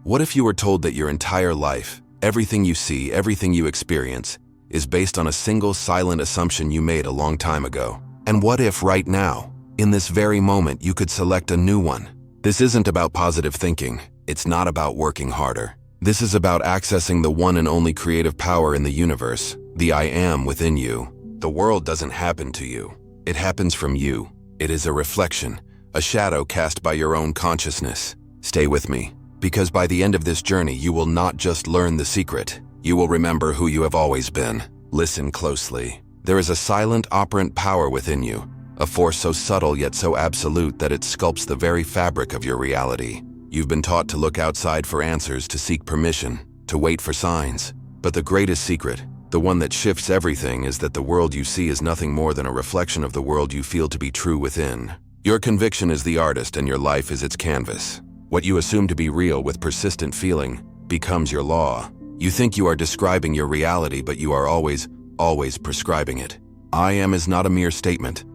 What if you were told that your entire life, everything you see, everything you experience, is based on a single silent assumption you made a long time ago? And what if right now, in this very moment, you could select a new one? This isn't about positive thinking. It's not about working harder. This is about accessing the one and only creative power in the universe, the I am within you. The world doesn't happen to you. It happens from you. It is a reflection, a shadow cast by your own consciousness. Stay with me, because by the end of this journey, you will not just learn the secret. You will remember who you have always been. Listen closely. There is a silent, operant power within you, a force so subtle yet so absolute that it sculpts the very fabric of your reality. You've been taught to look outside for answers, to seek permission, to wait for signs. But the greatest secret, the one that shifts everything, is that the world you see is nothing more than a reflection of the world you feel to be true within. Your conviction is the artist and your life is its canvas. What you assume to be real with persistent feeling becomes your law. You think you are describing your reality, but you are always prescribing it. I am is not a mere statement.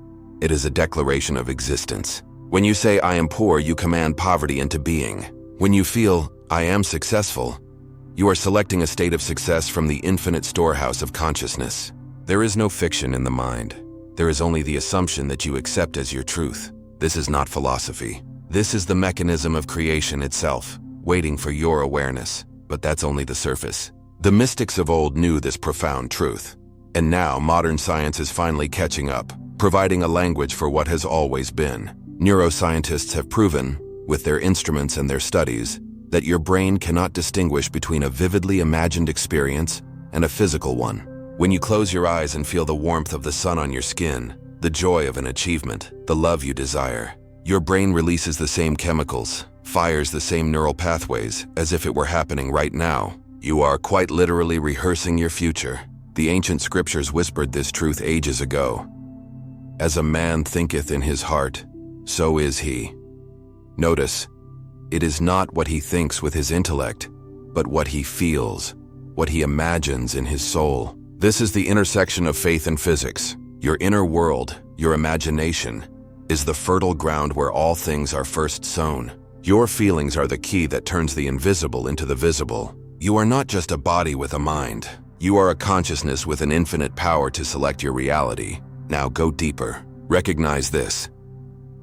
It is a declaration of existence. When you say I am poor, you command poverty into being. When you feel I am successful, you are selecting a state of success from the infinite storehouse of consciousness. There is no fiction in the mind. There is only the assumption that you accept as your truth. This is not philosophy. This is the mechanism of creation itself, waiting for your awareness. But that's only the surface. The mystics of old knew this profound truth. And now modern science is finally catching up, providing a language for what has always been. Neuroscientists have proven, with their instruments and their studies, that your brain cannot distinguish between a vividly imagined experience and a physical one. When you close your eyes and feel the warmth of the sun on your skin, the joy of an achievement, the love you desire, your brain releases the same chemicals, fires the same neural pathways, as if it were happening right now. You are quite literally rehearsing your future. The ancient scriptures whispered this truth ages ago. As a man thinketh in his heart, so is he. Notice, it is not what he thinks with his intellect, but what he feels, what he imagines in his soul. This is the intersection of faith and physics. Your inner world, your imagination, is the fertile ground where all things are first sown. Your feelings are the key that turns the invisible into the visible. You are not just a body with a mind. You are a consciousness with an infinite power to select your reality. Now go deeper. Recognize this.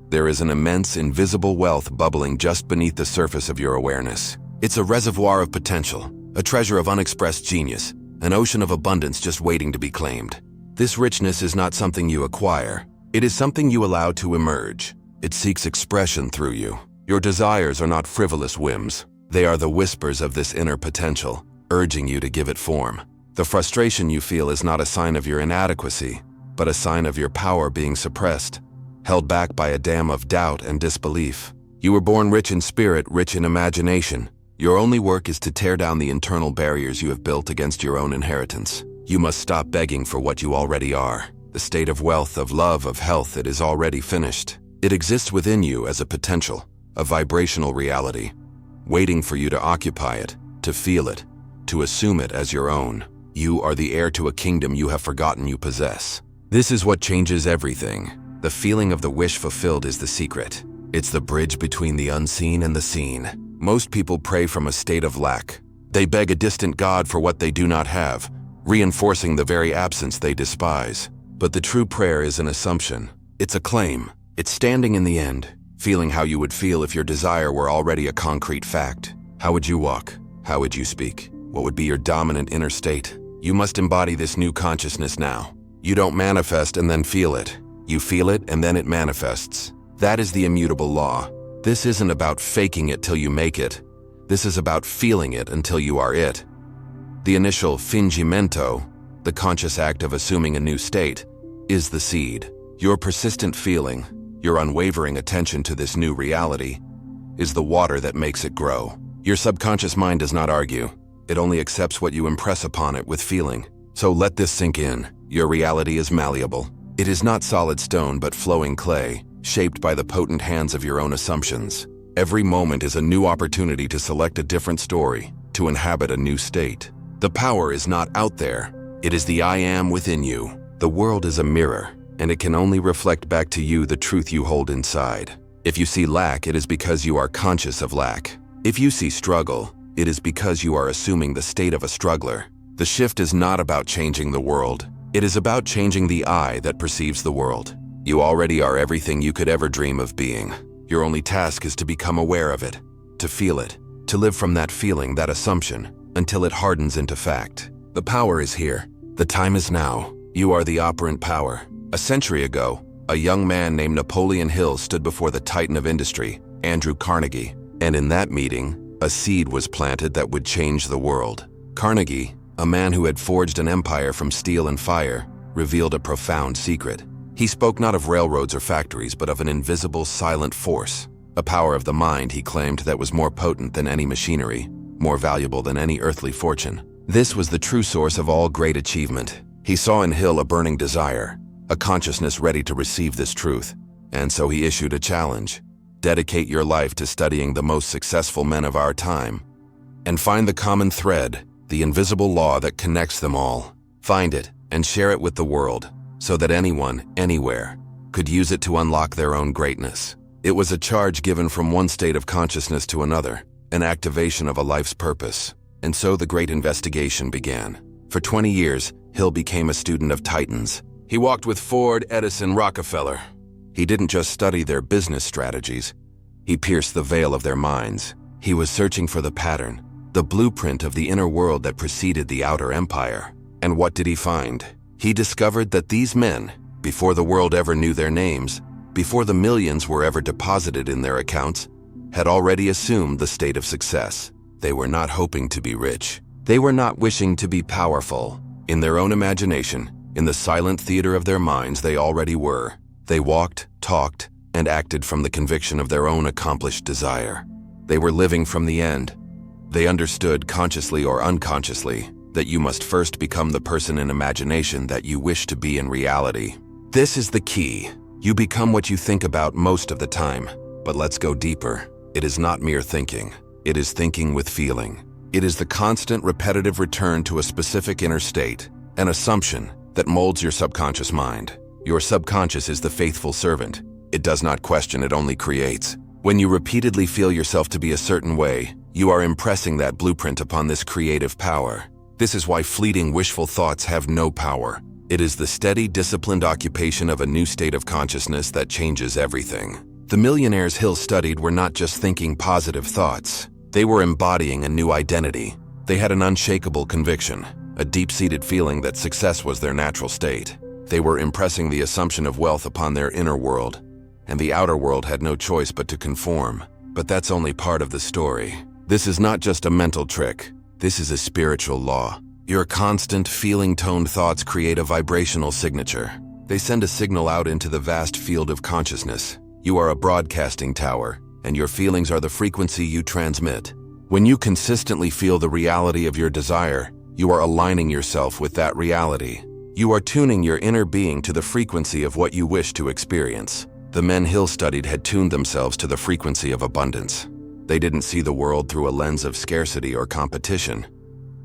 There is an immense, invisible wealth bubbling just beneath the surface of your awareness. It's a reservoir of potential, a treasure of unexpressed genius, an ocean of abundance just waiting to be claimed. This richness is not something you acquire. It is something you allow to emerge. It seeks expression through you. Your desires are not frivolous whims. They are the whispers of this inner potential, urging you to give it form. The frustration you feel is not a sign of your inadequacy, but a sign of your power being suppressed, held back by a dam of doubt and disbelief. You were born rich in spirit, rich in imagination. Your only work is to tear down the internal barriers you have built against your own inheritance. You must stop begging for what you already are. The state of wealth, of love, of health, it is already finished. It exists within you as a potential, a vibrational reality, waiting for you to occupy it, to feel it, to assume it as your own. You are the heir to a kingdom you have forgotten you possess. This is what changes everything. The feeling of the wish fulfilled is the secret. It's the bridge between the unseen and the seen. Most people pray from a state of lack. They beg a distant God for what they do not have, reinforcing the very absence they despise. But the true prayer is an assumption. It's a claim. It's standing in the end, feeling how you would feel if your desire were already a concrete fact. How would you walk? How would you speak? What would be your dominant inner state? You must embody this new consciousness now. You don't manifest and then feel it. You feel it and then it manifests. That is the immutable law. This isn't about faking it till you make it. This is about feeling it until you are it. The initial fingimento, the conscious act of assuming a new state, is the seed. Your persistent feeling, your unwavering attention to this new reality, is the water that makes it grow. Your subconscious mind does not argue. It only accepts what you impress upon it with feeling. So let this sink in. Your reality is malleable. It is not solid stone but flowing clay, shaped by the potent hands of your own assumptions. Every moment is a new opportunity to select a different story, to inhabit a new state. The power is not out there. It is the I am within you. The world is a mirror, and it can only reflect back to you the truth you hold inside. If you see lack, it is because you are conscious of lack. If you see struggle, it is because you are assuming the state of a struggler. The shift is not about changing the world. It is about changing the eye that perceives the world. You already are everything you could ever dream of being. Your only task is to become aware of it, to feel it, to live from that feeling, that assumption, until it hardens into fact. The power is here. The time is now. You are the operant power. A century ago, a young man named Napoleon Hill stood before the titan of industry, Andrew Carnegie, and in that meeting, a seed was planted that would change the world. Carnegie, a man who had forged an empire from steel and fire, revealed a profound secret. He spoke not of railroads or factories, but of an invisible, silent force, a power of the mind, he claimed, that was more potent than any machinery, more valuable than any earthly fortune. This was the true source of all great achievement. He saw in Hill a burning desire, a consciousness ready to receive this truth, and so he issued a challenge. Dedicate your life to studying the most successful men of our time, and find the common thread, the invisible law that connects them all. Find it and share it with the world, so that anyone, anywhere, could use it to unlock their own greatness. It was a charge given from one state of consciousness to another, an activation of a life's purpose. And so the great investigation began. For 20 years, Hill became a student of titans. He walked with Ford, Edison, Rockefeller. He didn't just study their business strategies. He pierced the veil of their minds. He was searching for the pattern, the blueprint of the inner world that preceded the outer empire. And what did he find? He discovered that these men, before the world ever knew their names, before the millions were ever deposited in their accounts, had already assumed the state of success. They were not hoping to be rich. They were not wishing to be powerful. In their own imagination, in the silent theater of their minds, they already were. They walked, talked, and acted from the conviction of their own accomplished desire. They were living from the end. They understood, consciously or unconsciously, that you must first become the person in imagination that you wish to be in reality. This is the key. You become what you think about most of the time. But let's go deeper. It is not mere thinking. It is thinking with feeling. It is the constant, repetitive return to a specific inner state, an assumption that molds your subconscious mind. Your subconscious is the faithful servant. It does not question, it only creates. When you repeatedly feel yourself to be a certain way, you are impressing that blueprint upon this creative power. This is why fleeting, wishful thoughts have no power. It is the steady, disciplined occupation of a new state of consciousness that changes everything. The millionaires Hill studied were not just thinking positive thoughts. They were embodying a new identity. They had an unshakable conviction, a deep-seated feeling that success was their natural state. They were impressing the assumption of wealth upon their inner world, and the outer world had no choice but to conform. But that's only part of the story. This is not just a mental trick. This is a spiritual law. Your constant, feeling-toned thoughts create a vibrational signature. They send a signal out into the vast field of consciousness. You are a broadcasting tower, and your feelings are the frequency you transmit. When you consistently feel the reality of your desire, you are aligning yourself with that reality. You are tuning your inner being to the frequency of what you wish to experience. The men Hill studied had tuned themselves to the frequency of abundance. They didn't see the world through a lens of scarcity or competition.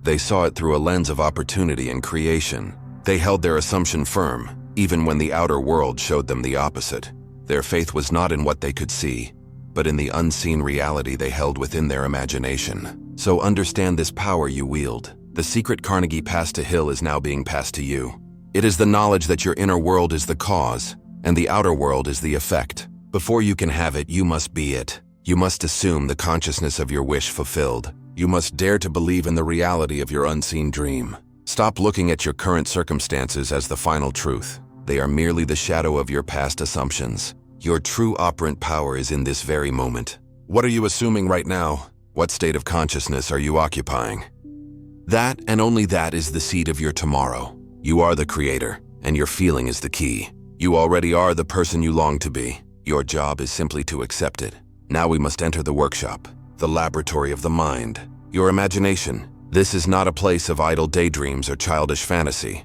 They saw it through a lens of opportunity and creation. They held their assumption firm, even when the outer world showed them the opposite. Their faith was not in what they could see, but in the unseen reality they held within their imagination. So understand this power you wield. The secret Carnegie passed to Hill is now being passed to you. It is the knowledge that your inner world is the cause, and the outer world is the effect. Before you can have it, you must be it. You must assume the consciousness of your wish fulfilled. You must dare to believe in the reality of your unseen dream. Stop looking at your current circumstances as the final truth. They are merely the shadow of your past assumptions. Your true operant power is in this very moment. What are you assuming right now? What state of consciousness are you occupying? That and only that is the seed of your tomorrow. You are the creator, and your feeling is the key. You already are the person you long to be. Your job is simply to accept it. Now we must enter the workshop, the laboratory of the mind. Your imagination. This is not a place of idle daydreams or childish fantasy.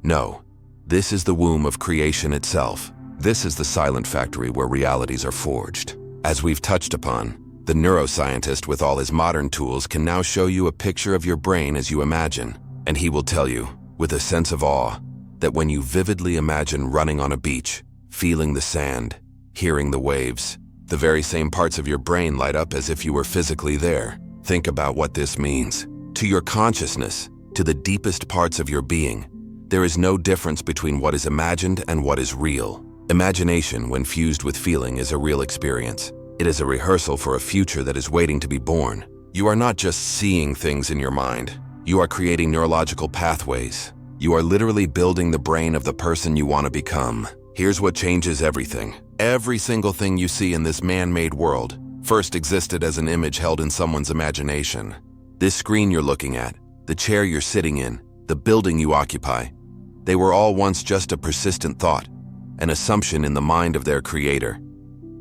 No. This is the womb of creation itself. This is the silent factory where realities are forged. As we've touched upon, the neuroscientist with all his modern tools can now show you a picture of your brain as you imagine, and he will tell you, with a sense of awe, that when you vividly imagine running on a beach, feeling the sand, hearing the waves, The very same parts of your brain light up as if you were physically there. Think about what this means. To your consciousness, to the deepest parts of your being, there is no difference between what is imagined and what is real. Imagination, when fused with feeling, is a real experience. It is a rehearsal for a future that is waiting to be born. You are not just seeing things in your mind. You are creating neurological pathways. You are literally building the brain of the person you want to become. Here's what changes everything. Every single thing you see in this man-made world first existed as an image held in someone's imagination. This screen you're looking at, the chair you're sitting in, the building you occupy, they were all once just a persistent thought, an assumption in the mind of their creator.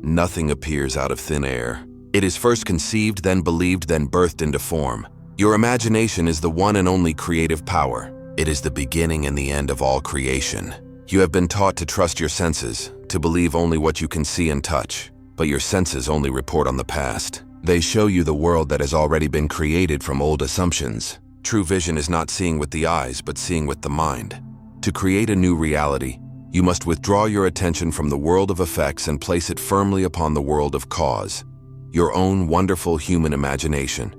Nothing appears out of thin air. It is first conceived, then believed, then birthed into form. Your imagination is the one and only creative power. It is the beginning and the end of all creation. You have been taught to trust your senses, to believe only what you can see and touch. But your senses only report on the past. They show you the world that has already been created from old assumptions. True vision is not seeing with the eyes, but seeing with the mind. To create a new reality, you must withdraw your attention from the world of effects and place it firmly upon the world of cause, your own wonderful human imagination.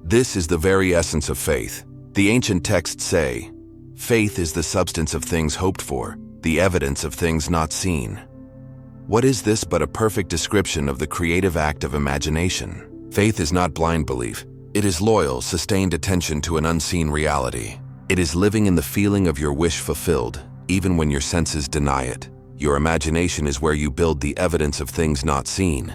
This is the very essence of faith. The ancient texts say, "Faith is the substance of things hoped for, the evidence of things not seen." What is this but a perfect description of the creative act of imagination? Faith is not blind belief. It is loyal, sustained attention to an unseen reality. It is living in the feeling of your wish fulfilled, even when your senses deny it. Your imagination is where you build the evidence of things not seen.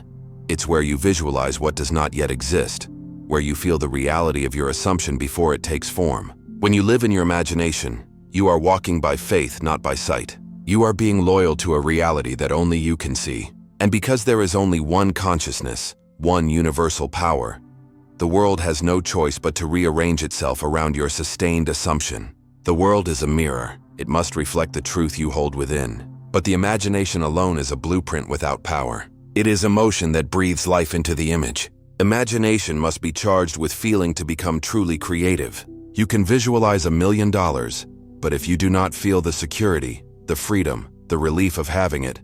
It's where you visualize what does not yet exist, where you feel the reality of your assumption before it takes form. When you live in your imagination, you are walking by faith, not by sight. You are being loyal to a reality that only you can see. And because there is only one consciousness, one universal power, the world has no choice but to rearrange itself around your sustained assumption. The world is a mirror. It must reflect the truth you hold within. But the imagination alone is a blueprint without power. It is emotion that breathes life into the image. Imagination must be charged with feeling to become truly creative. You can visualize $1 million, but if you do not feel the security, the freedom, the relief of having it,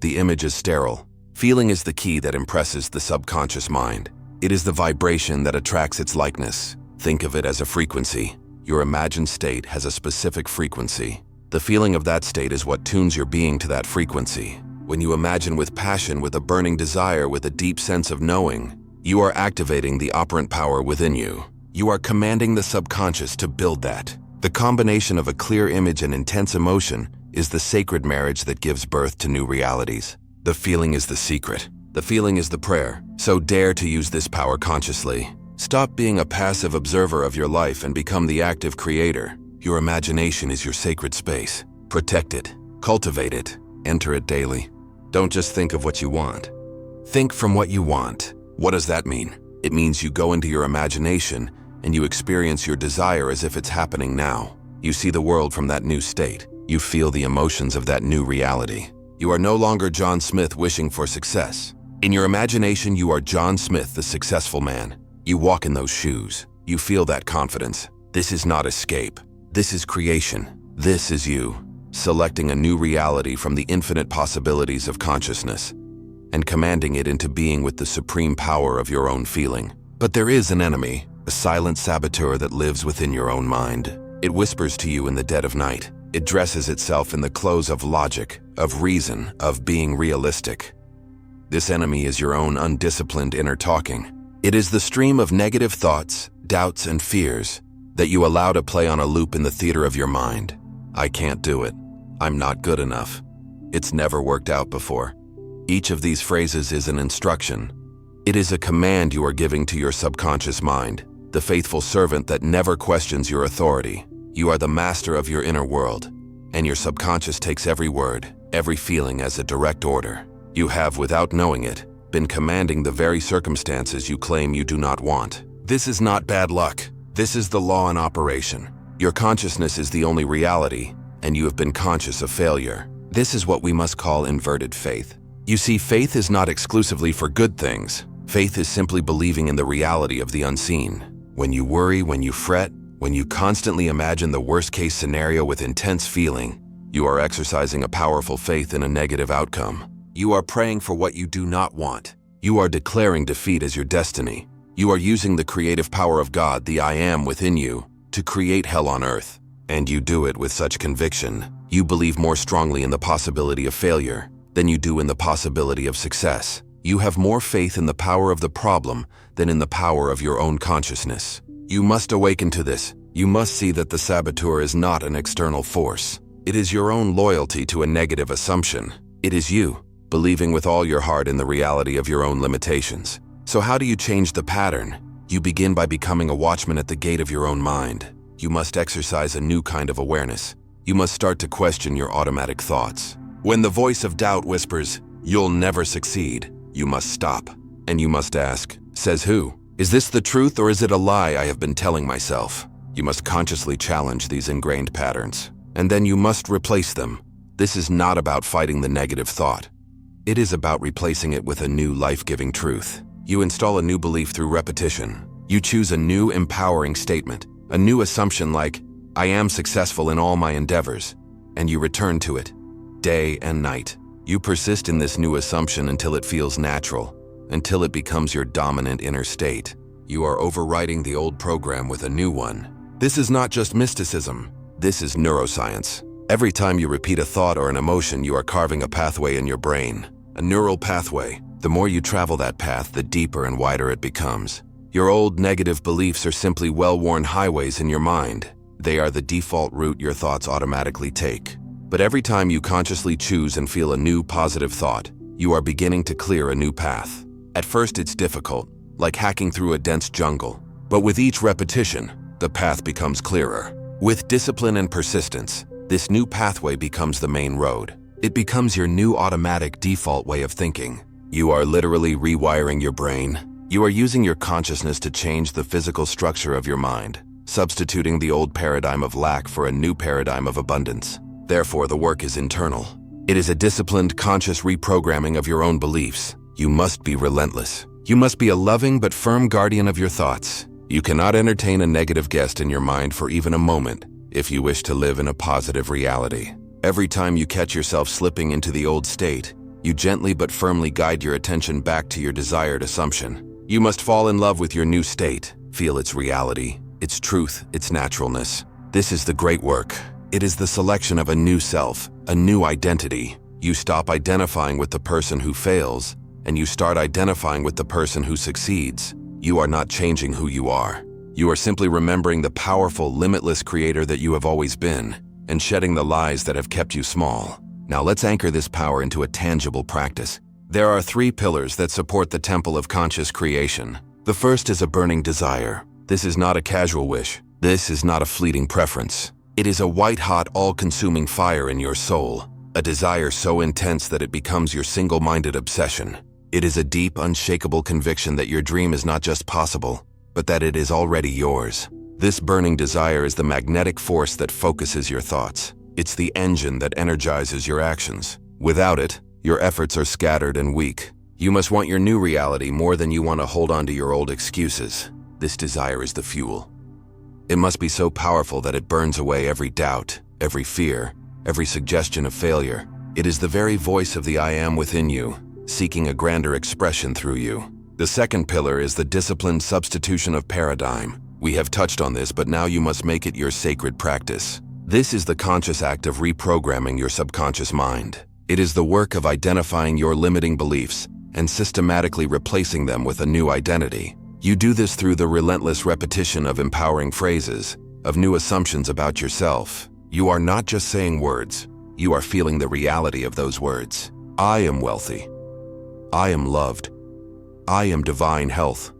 the image is sterile. Feeling is the key that impresses the subconscious mind. It is the vibration that attracts its likeness. Think of it as a frequency. Your imagined state has a specific frequency. The feeling of that state is what tunes your being to that frequency. When you imagine with passion, with a burning desire, with a deep sense of knowing, you are activating the operant power within you. You are commanding the subconscious to build that. The combination of a clear image and intense emotion is the sacred marriage that gives birth to new realities. The feeling is the secret. The feeling is the prayer. So dare to use this power consciously. Stop being a passive observer of your life and become the active creator. Your imagination is your sacred space. Protect it. Cultivate it. Enter it daily. Don't just think of what you want. Think from what you want. What does that mean? It means you go into your imagination and you experience your desire as if it's happening now. You see the world from that new state. You feel the emotions of that new reality. You are no longer John Smith wishing for success. In your imagination, you are John Smith, the successful man. You walk in those shoes. You feel that confidence. This is not escape. This is creation. This is you, selecting a new reality from the infinite possibilities of consciousness and commanding it into being with the supreme power of your own feeling. But there is an enemy, a silent saboteur that lives within your own mind. It whispers to you in the dead of night. It dresses itself in the clothes of logic, of reason, of being realistic. This enemy is your own undisciplined inner talking. It is the stream of negative thoughts, doubts, and fears that you allow to play on a loop in the theater of your mind. I can't do it. I'm not good enough. It's never worked out before. Each of these phrases is an instruction. It is a command you are giving to your subconscious mind, the faithful servant that never questions your authority. You are the master of your inner world, and your subconscious takes every word, every feeling as a direct order. You have, without knowing it, been commanding the very circumstances you claim you do not want. This is not bad luck. This is the law in operation. Your consciousness is the only reality, and you have been conscious of failure. This is what we must call inverted faith. You see, faith is not exclusively for good things. Faith is simply believing in the reality of the unseen. When you worry, when you fret, when you constantly imagine the worst-case scenario with intense feeling, you are exercising a powerful faith in a negative outcome. You are praying for what you do not want. You are declaring defeat as your destiny. You are using the creative power of God, the I Am within you, to create hell on earth. And you do it with such conviction. You believe more strongly in the possibility of failure than you do in the possibility of success. You have more faith in the power of the problem than in the power of your own consciousness. You must awaken to this. You must see that the saboteur is not an external force. It is your own loyalty to a negative assumption. It is you, believing with all your heart in the reality of your own limitations. So how do you change the pattern? You begin by becoming a watchman at the gate of your own mind. You must exercise a new kind of awareness. You must start to question your automatic thoughts. When the voice of doubt whispers, "You'll never succeed," you must stop. And you must ask, "Says who? Is this the truth or is it a lie I have been telling myself?" You must consciously challenge these ingrained patterns. And then you must replace them. This is not about fighting the negative thought. It is about replacing it with a new life-giving truth. You install a new belief through repetition. You choose a new empowering statement, a new assumption like, "I am successful in all my endeavors," and you return to it, day and night. You persist in this new assumption until it feels natural, until it becomes your dominant inner state. You are overriding the old program with a new one. This is not just mysticism. This is neuroscience. Every time you repeat a thought or an emotion, you are carving a pathway in your brain, a neural pathway. The more you travel that path, the deeper and wider it becomes. Your old negative beliefs are simply well-worn highways in your mind. They are the default route your thoughts automatically take. But every time you consciously choose and feel a new positive thought, you are beginning to clear a new path. At first it's difficult, like hacking through a dense jungle. But with each repetition, the path becomes clearer. With discipline and persistence, this new pathway becomes the main road. It becomes your new automatic default way of thinking. You are literally rewiring your brain. You are using your consciousness to change the physical structure of your mind, substituting the old paradigm of lack for a new paradigm of abundance. Therefore, the work is internal. It is a disciplined, conscious reprogramming of your own beliefs. You must be relentless. You must be a loving but firm guardian of your thoughts. You cannot entertain a negative guest in your mind for even a moment if you wish to live in a positive reality. Every time you catch yourself slipping into the old state, you gently but firmly guide your attention back to your desired assumption. You must fall in love with your new state, feel its reality, its truth, its naturalness. This is the great work. It is the selection of a new self, a new identity. You stop identifying with the person who fails, and you start identifying with the person who succeeds. You are not changing who you are. You are simply remembering the powerful, limitless creator that you have always been, and shedding the lies that have kept you small. Now let's anchor this power into a tangible practice. There are 3 pillars that support the temple of conscious creation. The first is a burning desire. This is not a casual wish. This is not a fleeting preference. It is a white-hot, all-consuming fire in your soul, a desire so intense that it becomes your single-minded obsession. It is a deep, unshakable conviction that your dream is not just possible, but that it is already yours. This burning desire is the magnetic force that focuses your thoughts. It's the engine that energizes your actions. Without it, your efforts are scattered and weak. You must want your new reality more than you want to hold on to your old excuses. This desire is the fuel. It must be so powerful that it burns away every doubt, every fear, every suggestion of failure. It is the very voice of the I Am within you, seeking a grander expression through you. The second pillar is the disciplined substitution of paradigm. We have touched on this, but now you must make it your sacred practice. This is the conscious act of reprogramming your subconscious mind. It is the work of identifying your limiting beliefs and systematically replacing them with a new identity. You do this through the relentless repetition of empowering phrases, of new assumptions about yourself. You are not just saying words, you are feeling the reality of those words. I am wealthy. I am loved. I am divine health.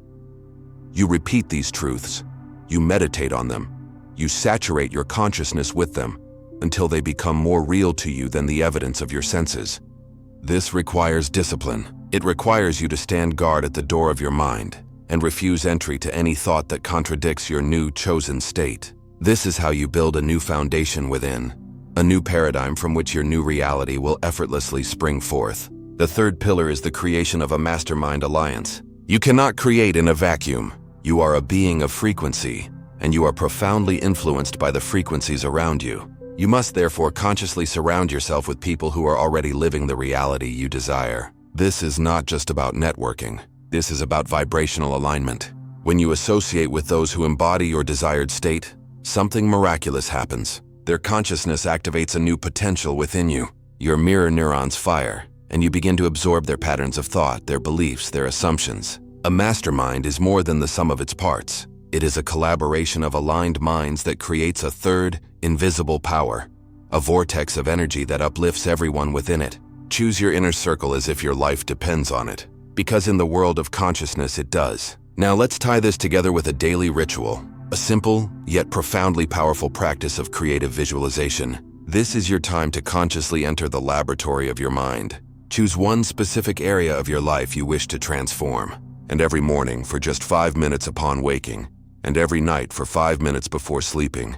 You repeat these truths. You meditate on them. You saturate your consciousness with them until they become more real to you than the evidence of your senses. This requires discipline. It requires you to stand guard at the door of your mind and refuse entry to any thought that contradicts your new chosen state. This is how you build a new foundation within, a new paradigm from which your new reality will effortlessly spring forth. The third pillar is the creation of a mastermind alliance. You cannot create in a vacuum. You are a being of frequency, and you are profoundly influenced by the frequencies around you. You must therefore consciously surround yourself with people who are already living the reality you desire. This is not just about networking. This is about vibrational alignment. When you associate with those who embody your desired state, something miraculous happens. Their consciousness activates a new potential within you. Your mirror neurons fire, and you begin to absorb their patterns of thought, their beliefs, their assumptions. A mastermind is more than the sum of its parts. It is a collaboration of aligned minds that creates a third, invisible power, a vortex of energy that uplifts everyone within it. Choose your inner circle as if your life depends on it, because in the world of consciousness it does. Now let's tie this together with a daily ritual, a simple yet profoundly powerful practice of creative visualization. This is your time to consciously enter the laboratory of your mind. Choose one specific area of your life you wish to transform, and every morning for just 5 minutes upon waking, and every night for 5 minutes before sleeping,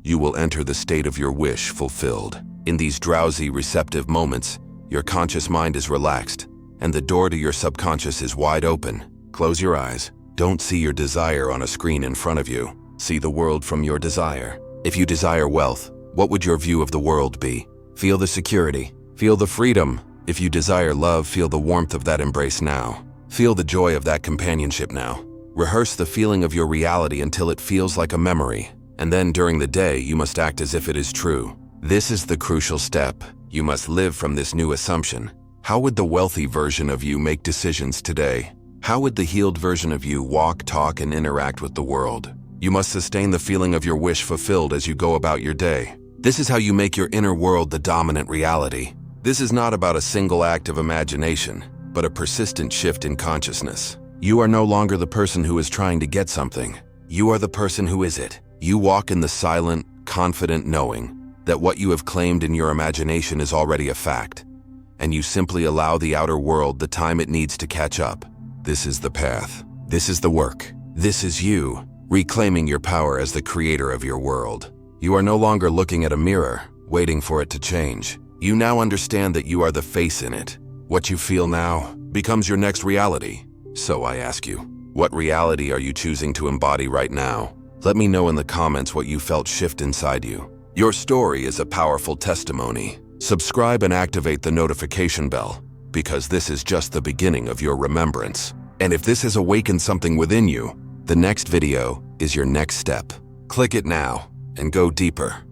you will enter the state of your wish fulfilled. In these drowsy, receptive moments, your conscious mind is relaxed, and the door to your subconscious is wide open. Close your eyes. Don't see your desire on a screen in front of you. See the world from your desire. If you desire wealth, what would your view of the world be? Feel the security. Feel the freedom. If you desire love, feel the warmth of that embrace now. Feel the joy of that companionship now. Rehearse the feeling of your reality until it feels like a memory. And then during the day, you must act as if it is true. This is the crucial step. You must live from this new assumption. How would the wealthy version of you make decisions today? How would the healed version of you walk, talk, and interact with the world? You must sustain the feeling of your wish fulfilled as you go about your day. This is how you make your inner world the dominant reality. This is not about a single act of imagination, but a persistent shift in consciousness. You are no longer the person who is trying to get something. You are the person who is it. You walk in the silent, confident knowing that what you have claimed in your imagination is already a fact, and you simply allow the outer world the time it needs to catch up. This is the path. This is the work. This is you, reclaiming your power as the creator of your world. You are no longer looking at a mirror, waiting for it to change. You now understand that you are the face in it. What you feel now becomes your next reality. So I ask you, what reality are you choosing to embody right now? Let me know in the comments what you felt shift inside you. Your story is a powerful testimony. Subscribe and activate the notification bell, because this is just the beginning of your remembrance. And if this has awakened something within you, the next video is your next step. Click it now and go deeper.